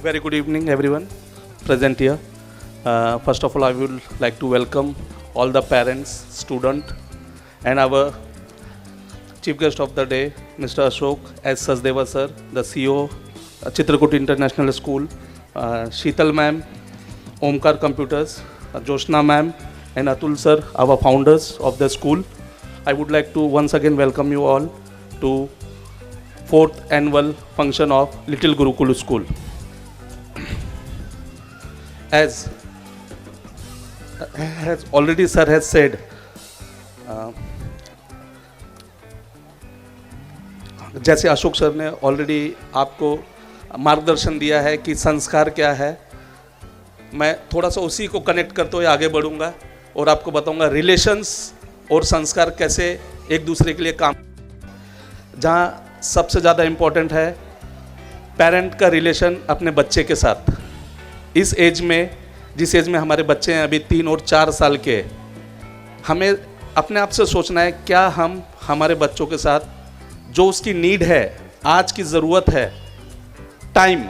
Very good evening, everyone present here. First of all, I would like to welcome all the parents, students, and our chief guest of the day, Mr. Ashok S. Sachdeva sir, the CEO, Chitrakoot International School, Sheetal ma'am, Omkar Computers, Joshna ma'am, and Atul sir, our founders of the school. I would like to once again welcome you all to 4th annual function of Little Gurukul School. As already sir has said, जैसे Ashok sir ने already आपको मार्गदर्शन दिया है कि संस्कार क्या है, मैं थोड़ा सा उसी को कनेक्ट करते हुए आगे बढ़ूंगा और आपको बताऊंगा रिलेशंस और संस्कार कैसे एक दूसरे के लिए काम, जहाँ सबसे ज़्यादा इम्पोर्टेंट है पेरेंट का रिलेशन अपने बच्चे के साथ। इस एज में, जिस एज में हमारे बच्चे हैं अभी 3 और 4 साल के, हमें अपने आप से सोचना है क्या हम हमारे बच्चों के साथ जो उसकी नीड है, आज की ज़रूरत है, टाइम,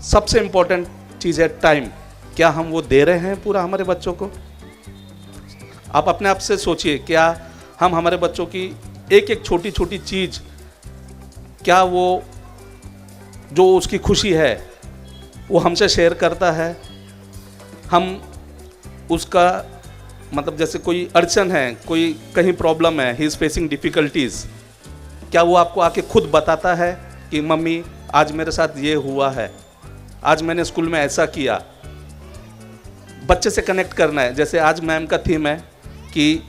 सबसे इम्पोर्टेंट चीज़ है टाइम, क्या हम वो दे रहे हैं पूरा हमारे बच्चों को। आप अपने आप से सोचिए, क्या हम हमारे बच्चों की एक एक छोटी छोटी चीज़, क्या वो जो उसकी खुशी है वो हमसे शेयर करता है। हम उसका मतलब जैसे कोई अड़चन है, कोई कहीं प्रॉब्लम है, ही इज़ फेसिंग डिफ़िकल्टीज़, क्या वो आपको आके खुद बताता है कि मम्मी आज मेरे साथ ये हुआ है, आज मैंने स्कूल में ऐसा किया। बच्चे से कनेक्ट करना है। जैसे आज मैम का थीम है कि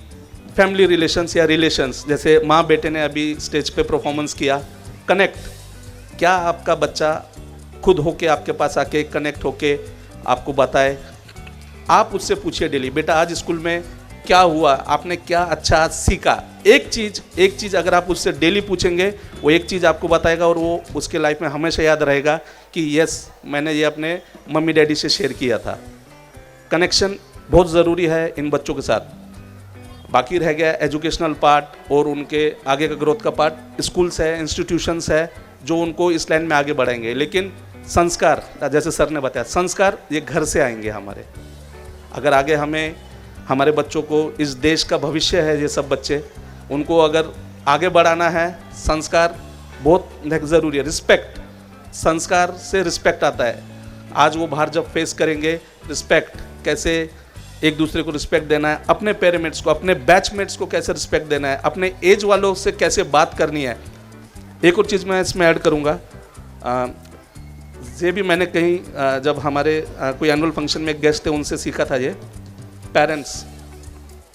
फैमिली रिलेशंस या रिलेशंस, जैसे माँ बेटे ने अभी स्टेज पे परफॉर्मेंस किया, कनेक्ट, क्या आपका बच्चा खुद होके आपके पास आके कनेक्ट होके आपको बताए। आप उससे पूछिए डेली, बेटा आज स्कूल में क्या हुआ, आपने क्या अच्छा आज सीखा। एक चीज़ अगर आप उससे डेली पूछेंगे, वो एक चीज़ आपको बताएगा और वो उसके लाइफ में हमेशा याद रहेगा कि यस, मैंने ये अपने मम्मी डैडी से शेयर किया था। कनेक्शन बहुत ज़रूरी है इन बच्चों के साथ। बाकी रह गया एजुकेशनल पार्ट और उनके आगे का ग्रोथ का पार्ट। स्कूल्स है, इंस्टीट्यूशंस है जो उनको इस लाइन में आगे बढ़ाएंगे, लेकिन संस्कार, जैसे सर ने बताया, संस्कार ये घर से आएंगे हमारे। अगर आगे हमें हमारे बच्चों को, इस देश का भविष्य है ये सब बच्चे, उनको अगर आगे बढ़ाना है, संस्कार बहुत ज़रूरी है। रिस्पेक्ट, संस्कार से रिस्पेक्ट आता है। आज वो बाहर जब फेस करेंगे, रिस्पेक्ट, कैसे एक दूसरे को रिस्पेक्ट देना है, अपने पेरेंट्स को, अपने बैचमेट्स को कैसे रिस्पेक्ट देना है, अपने एज वालों से कैसे बात करनी है। एक और चीज़ मैं इसमें ऐड करूँगा, ये भी मैंने कहीं जब हमारे कोई एनुअल फंक्शन में गेस्ट थे उनसे सीखा था ये। पेरेंट्स,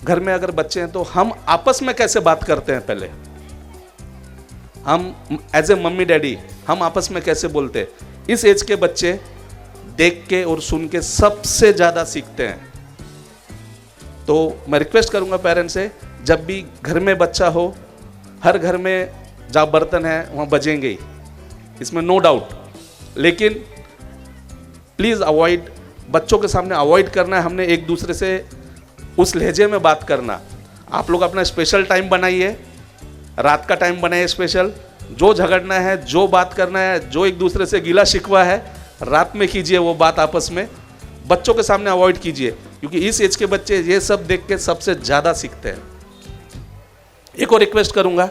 घर में अगर बच्चे हैं तो हम आपस में कैसे बात करते हैं, पहले हम एज ए मम्मी डैडी हम आपस में कैसे बोलते हैं। इस एज के बच्चे देख के और सुन के सबसे ज़्यादा सीखते हैं। तो मैं रिक्वेस्ट करूंगा पेरेंट्स से, जब भी घर में बच्चा हो, हर घर में जहाँ बर्तन है वहाँ बजेंगे ही, इसमें नो डाउट, लेकिन प्लीज़ अवॉइड, बच्चों के सामने अवॉइड करना है हमने एक दूसरे से उस लहजे में बात करना। आप लोग अपना स्पेशल टाइम बनाइए, रात का टाइम बनाइए स्पेशल। जो झगड़ना है, जो बात करना है, जो एक दूसरे से गिला शिकवा है, रात में कीजिए वो बात आपस में, बच्चों के सामने अवॉइड कीजिए, क्योंकि इस एज के बच्चे ये सब देख के सबसे ज़्यादा सीखते हैं। एक और रिक्वेस्ट करूँगा,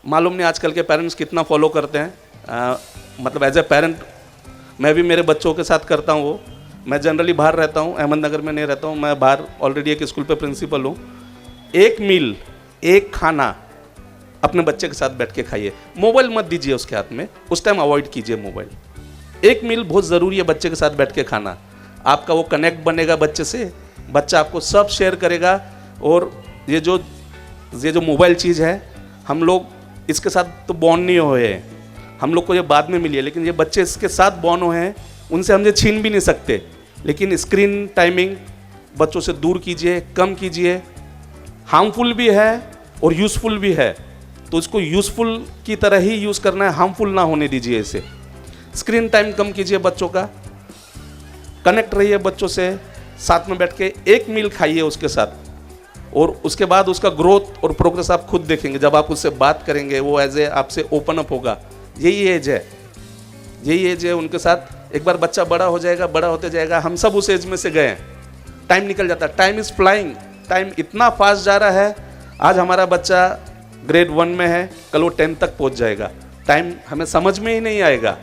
मालूम नहीं आजकल के पेरेंट्स कितना फॉलो करते हैं, मतलब एज ए पेरेंट मैं भी मेरे बच्चों के साथ करता हूँ वो। मैं जनरली बाहर रहता हूँ, अहमदनगर में नहीं रहता हूँ, मैं बाहर ऑलरेडी एक स्कूल पे प्रिंसिपल हूँ। एक मील, एक खाना अपने बच्चे के साथ बैठ के खाइए, मोबाइल मत दीजिए उसके हाथ में, उस टाइम अवॉइड कीजिए मोबाइल। एक मील बहुत ज़रूरी है बच्चे के साथ बैठ के खाना। आपका वो कनेक्ट बनेगा बच्चे से, बच्चा आपको सब शेयर करेगा। और ये जो मोबाइल चीज़ है, हम लोग इसके साथ तो बॉन्ड नहीं हुए हैं, हम लोग को ये बाद में मिली है, लेकिन ये बच्चे इसके साथ बॉन्ड हुए हैं, उनसे हम ये छीन भी नहीं सकते। लेकिन स्क्रीन टाइमिंग बच्चों से दूर कीजिए, कम कीजिए। हार्मफुल भी है और यूज़फुल भी है, तो इसको यूज़फुल की तरह ही यूज़ करना है, हार्मफुल ना होने दीजिए इसे। स्क्रीन टाइम कम कीजिए बच्चों का, कनेक्ट रहिए बच्चों से, साथ में बैठ के एक मील खाइए उसके साथ, और उसके बाद उसका ग्रोथ और प्रोग्रेस आप खुद देखेंगे। जब आप उससे बात करेंगे, वो एज ए आपसे ओपन अप होगा। यही एज है उनके साथ एक बार बच्चा बड़ा हो जाएगा, बड़ा होते जाएगा, हम सब उस एज में से गए हैं, टाइम निकल जाता है, टाइम इज़ फ्लाइंग, टाइम इतना फास्ट जा रहा है। आज हमारा बच्चा ग्रेड 1 में है, कल वो 10 तक पहुंच जाएगा, टाइम हमें समझ में ही नहीं आएगा।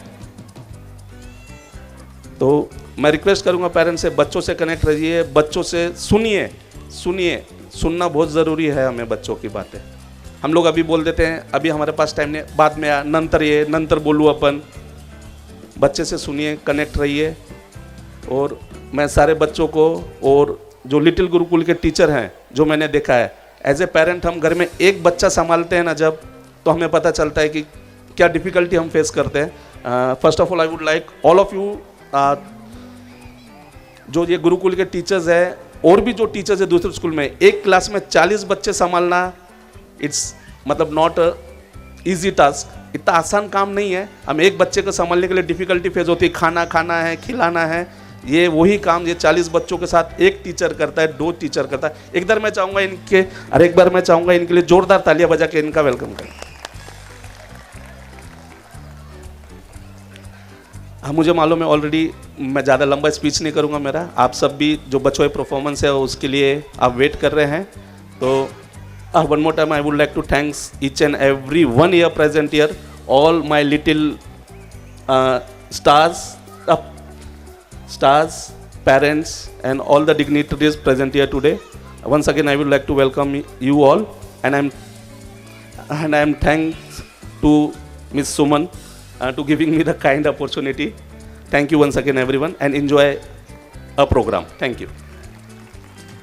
तो मैं रिक्वेस्ट करूंगा पेरेंट्स से, बच्चों से कनेक्ट रहिए, बच्चों से सुनिए, सुनना बहुत ज़रूरी है हमें बच्चों की बातें। हम लोग अभी बोल देते हैं, अभी हमारे पास टाइम नहीं, बाद में नंतर बोलूँ अपन। बच्चे से सुनिए, कनेक्ट रहिए। और मैं सारे बच्चों को और जो लिटिल गुरुकुल के टीचर हैं, जो मैंने देखा है, एज ए पेरेंट हम घर में एक बच्चा संभालते हैं ना जब, तो हमें पता चलता है कि क्या डिफ़िकल्टी हम फेस करते हैं। First of all I would like all of you, जो ये गुरुकुल के टीचर्स हैं और भी जो टीचर्स है दूसरे स्कूल में, एक क्लास में 40 बच्चे संभालना, इट्स मतलब नॉट ईजी टास्क, इतना आसान काम नहीं है। हम एक बच्चे को संभालने के लिए डिफ़िकल्टी फेस होती है, खाना है, खिलाना है, ये वही काम ये 40 बच्चों के साथ एक टीचर करता है, 2 टीचर करता है। एक बार मैं चाहूँगा इनके लिए जोरदार तालियां बजा के इनका वेलकम करें। हाँ, मुझे मालूम है ऑलरेडी, मैं ज़्यादा लंबा स्पीच नहीं करूँगा मेरा, आप सब भी जो बच्चों की परफॉर्मेंस है उसके लिए आप वेट कर रहे हैं। तो one more time I would like to thanks each and every one here present here, all my little stars, parents and all the dignitaries present here today. Once again I would like to welcome you all, and I am thanks to Ms. Suman to giving me the kind opportunity. Thank you once again everyone, and enjoy a program. Thank you.